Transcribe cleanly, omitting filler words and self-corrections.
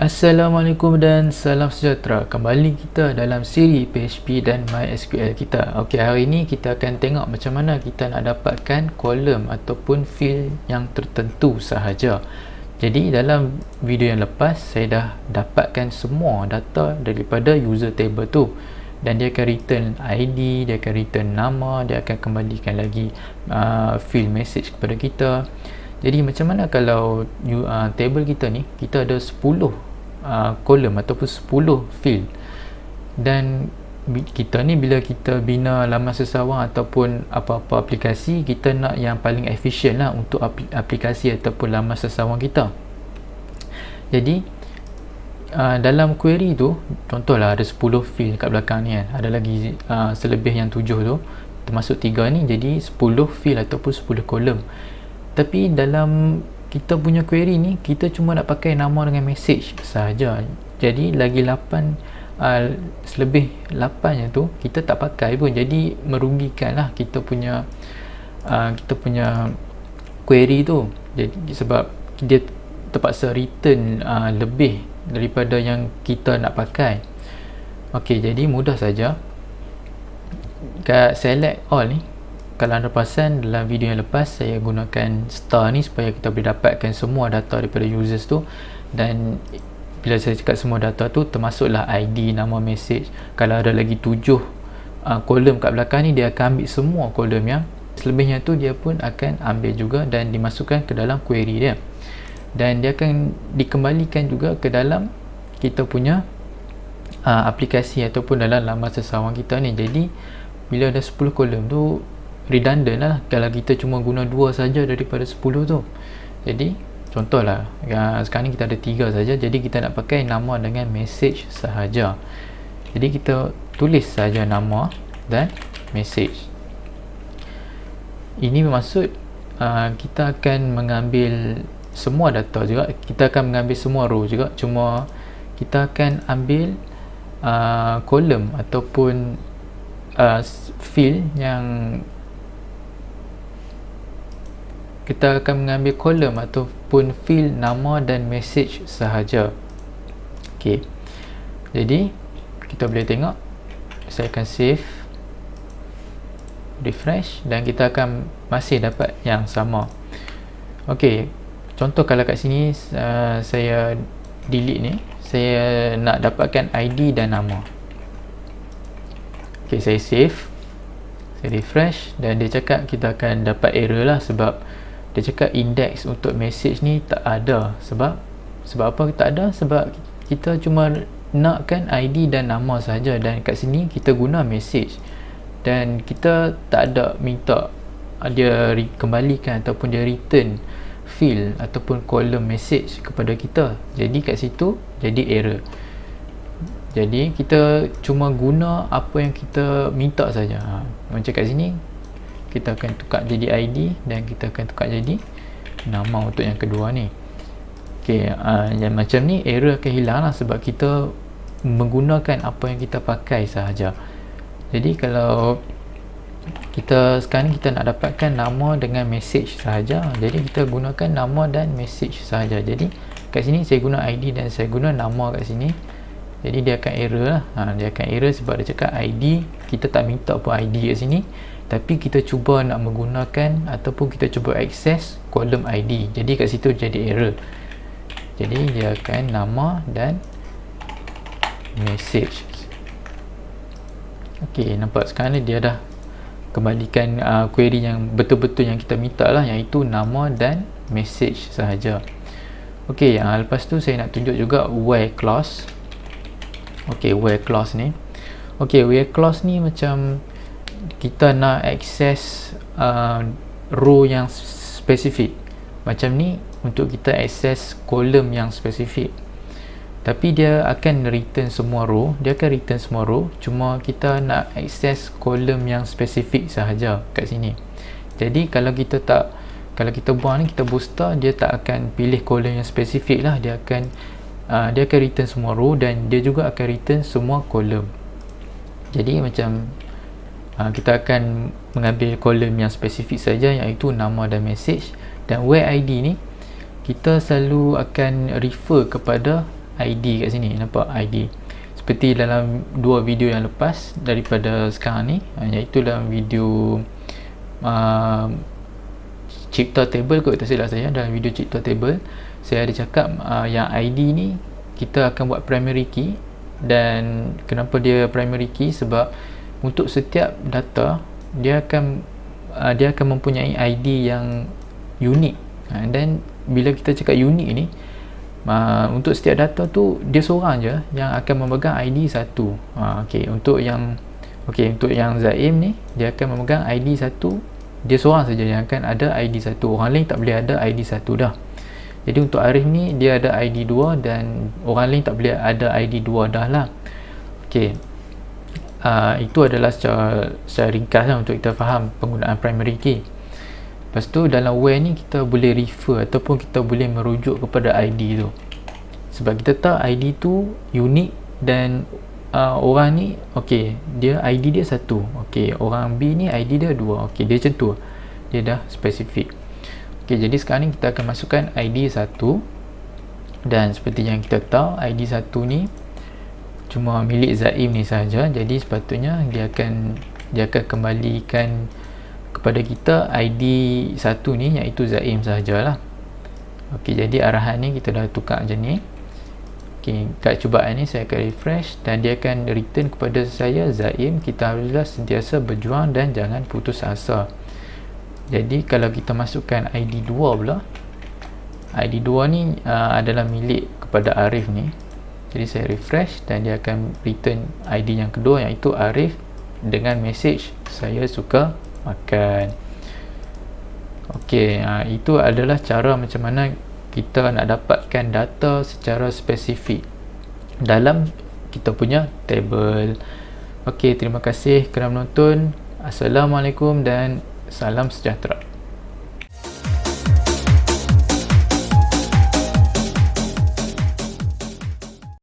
Assalamualaikum dan salam sejahtera. Kembali kita dalam siri PHP dan MySQL kita. Okey, hari ini kita akan tengok macam mana kita nak dapatkan kolom ataupun field yang tertentu sahaja. Jadi dalam video yang lepas saya dah dapatkan semua data daripada user table tu, dan dia akan return ID, dia akan return nama, dia akan kembalikan lagi field message kepada kita. Jadi macam mana kalau table kita ni, kita ada 10 kolom ataupun 10 field, dan kita ni bila kita bina laman sesawang ataupun apa-apa aplikasi, kita nak yang paling efisien lah untuk aplikasi ataupun laman sesawang kita. Jadi dalam query tu, contohlah ada 10 field kat belakang ni kan, ada lagi selebih yang 7 tu, termasuk 3 ni, jadi 10 field ataupun 10 kolom. Tapi dalam kita punya query ni, kita cuma nak pakai nama dengan message sahaja. Jadi lagi 8 selebih 8 nya tu kita tak pakai pun, jadi merugikan lah kita punya query tu. Jadi sebab dia terpaksa return lebih daripada yang kita nak pakai. Okey, jadi mudah saja kat select all ni. Kalau anda perasan dalam video yang lepas, saya gunakan star ni supaya kita boleh dapatkan semua data daripada users tu. Dan bila saya cakap semua data tu, termasuklah ID, nama, message. Kalau ada lagi 7 kolom kat belakang ni, dia akan ambil semua kolom yang selebihnya tu, dia pun akan ambil juga dan dimasukkan ke dalam query dia. Dan dia akan dikembalikan juga ke dalam kita punya aplikasi ataupun dalam laman sesawang kita ni. Jadi bila ada 10 kolom tu, redundant lah kalau kita cuma guna 2 saja daripada 10 tu. Jadi contohlah sekarang ni kita ada 3 saja, jadi kita nak pakai nama dengan message sahaja. Jadi kita tulis saja nama dan message. Ini bermaksud kita akan mengambil semua data juga, kita akan mengambil semua row juga, cuma kita akan ambil kolom ataupun field yang kita akan mengambil kolom ataupun field nama dan message sahaja. Okey, jadi kita boleh tengok, saya akan save, refresh, dan kita akan masih dapat yang sama. Okey, contoh kalau kat sini saya delete ni, saya nak dapatkan ID dan nama. Okey, saya save, saya refresh, dan dia cakap kita akan dapat error lah, sebab dia cakap index untuk message ni tak ada. Sebab apa tak ada? Sebab kita cuma nakkan ID dan nama saja, dan kat sini kita guna message, dan kita tak ada minta dia kembalikan ataupun dia return field ataupun kolom message kepada kita. Jadi kat situ jadi error. Jadi kita cuma guna apa yang kita minta saja. Macam kat sini kita akan tukar jadi ID dan kita akan tukar jadi nama untuk yang kedua ni. Okey, yang macam ni error akan hilang lah, sebab kita menggunakan apa yang kita pakai sahaja. Jadi kalau kita sekarang ni kita nak dapatkan nama dengan message sahaja, jadi kita gunakan nama dan message sahaja. Jadi kat sini saya guna ID dan saya guna nama kat sini, jadi dia akan error lah. Dia akan error sebab dia cakap ID, kita tak minta pun ID kat sini, tapi kita cuba nak menggunakan ataupun kita cuba akses kolom ID, jadi kat situ jadi error. Jadi dia akan nama dan message. Okey, nampak sekarang ni dia dah kembalikan query yang betul-betul yang kita minta lah, iaitu nama dan message sahaja. Okey, lepas tu saya nak tunjuk juga where clause. Okey, where clause ni, okey, where clause ni macam kita nak akses row yang spesifik. Macam ni untuk kita akses kolom yang spesifik, tapi dia akan return semua row, cuma kita nak akses kolom yang spesifik sahaja kat sini. Jadi kalau kita buang ni, kita booster, dia tak akan pilih kolom yang spesifik lah, dia akan return semua row dan dia juga akan return semua kolom. Jadi macam kita akan mengambil kolom yang spesifik saja, iaitu nama dan message. Dan where ID ni kita selalu akan refer kepada ID kat sini, nampak ID seperti dalam dua video yang lepas daripada sekarang ni, iaitu dalam video cipta table kot, tak silap saya. Dalam video cipta table saya ada cakap yang ID ni kita akan buat primary key. Dan kenapa dia primary key? Sebab untuk setiap data dia akan mempunyai ID yang unik. Dan bila kita cakap unik ni, untuk setiap data tu dia seorang je yang akan memegang ID satu. Untuk yang Zaim ni, dia akan memegang ID satu. Dia seorang saja yang akan ada ID satu. Orang lain tak boleh ada ID satu dah. Jadi untuk Arif ni dia ada ID 2 dan orang lain tak boleh ada ID 2 dah lah. Itu adalah secara ringkas lah untuk kita faham penggunaan primary key. Lepas tu dalam where ni kita boleh refer ataupun kita boleh merujuk kepada ID tu. Sebab kita tahu ID tu unik dan orang ni dia ID dia satu. Orang B ni ID dia 2. Dia macam tu. Dia dah spesifik. Jadi sekarang ni kita akan masukkan ID 1. Dan seperti yang kita tahu, ID 1 ni cuma milik Zaim ni saja. Jadi sepatutnya dia akan kembalikan kepada kita ID 1 ni, iaitu Zaim sahajalah. Jadi arahan ni kita dah tukar macam ni. Kat cubaan ni saya akan refresh dan dia akan return kepada saya, Zaim, kita haruslah sentiasa berjuang dan jangan putus asa. Jadi kalau kita masukkan ID 2 pula, ID 2 ni adalah milik kepada Arif ni. Jadi saya refresh dan dia akan return ID yang kedua, iaitu Arif, dengan message saya suka makan. Itu adalah cara macam mana kita nak dapatkan data secara spesifik dalam kita punya table. Terima kasih kerana menonton. Assalamualaikum dan salam sejahtera.